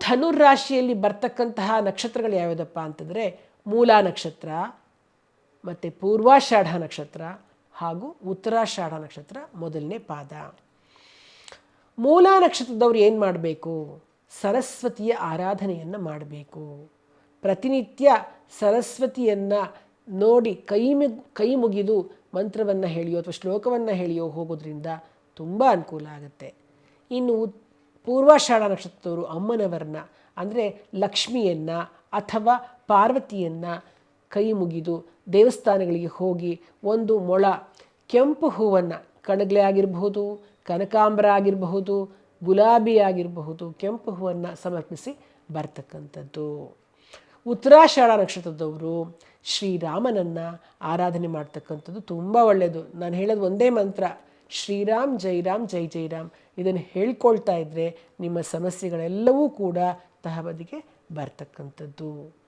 ಧನುರಾಶಿಯಲ್ಲಿ ಬರ್ತಕ್ಕಂತಹ ನಕ್ಷತ್ರಗಳು ಯಾವ್ಯಾವುದಪ್ಪ ಅಂತಂದರೆ ಮೂಲ ನಕ್ಷತ್ರ ಮತ್ತು ಪೂರ್ವಾಷಾಢ ನಕ್ಷತ್ರ ಹಾಗೂ ಉತ್ತರಾಷಾಢ ನಕ್ಷತ್ರ ಮೊದಲನೇ ಪಾದ. ಮೂಲ ನಕ್ಷತ್ರದವ್ರು ಏನು ಮಾಡಬೇಕು? ಸರಸ್ವತಿಯ ಆರಾಧನೆಯನ್ನು ಮಾಡಬೇಕು. ಪ್ರತಿನಿತ್ಯ ಸರಸ್ವತಿಯನ್ನು ನೋಡಿ ಕೈ ಮುಗಿದು ಮಂತ್ರವನ್ನು ಹೇಳಿಯೋ ಅಥವಾ ಶ್ಲೋಕವನ್ನು ಹೇಳಿಯೋ ಹೋಗೋದ್ರಿಂದ ತುಂಬ ಅನುಕೂಲ ಆಗುತ್ತೆ. ಇನ್ನು ಪೂರ್ವಾಷಾಢ ನಕ್ಷತ್ರದವರು ಅಮ್ಮನವರನ್ನ ಅಂದರೆ ಲಕ್ಷ್ಮಿಯನ್ನು ಅಥವಾ ಪಾರ್ವತಿಯನ್ನು ಕೈ ಮುಗಿದು ದೇವಸ್ಥಾನಗಳಿಗೆ ಹೋಗಿ ಒಂದು ಮೊಳ ಕೆಂಪು ಹೂವನ್ನು, ಕಣಗಲೆ ಆಗಿರಬಹುದು, ಕನಕಾಂಬರ ಆಗಿರಬಹುದು, ಗುಲಾಬಿ ಆಗಿರಬಹುದು, ಕೆಂಪು ಹೂವನ್ನು ಸಮರ್ಪಿಸಿ ಬರ್ತಕ್ಕಂಥದ್ದು. ಉತ್ತರಾಷಾಢ ನಕ್ಷತ್ರದವರು ಶ್ರೀರಾಮನನ್ನು ಆರಾಧನೆ ಮಾಡ್ತಕ್ಕಂಥದ್ದು ತುಂಬ ಒಳ್ಳೆಯದು. ನಾನು ಹೇಳೋದು ಒಂದೇ ಮಂತ್ರ, ಶ್ರೀರಾಮ್ ಜೈ ರಾಮ್ ಜೈ ಜೈ ರಾಮ್. ಇದನ್ನು ಹೇಳ್ಕೊಳ್ತಾ ಇದ್ದರೆ ನಿಮ್ಮ ಸಮಸ್ಯೆಗಳೆಲ್ಲವೂ ಕೂಡ ತಹಬದಿಗೆ ಬರ್ತಕ್ಕಂಥದ್ದು.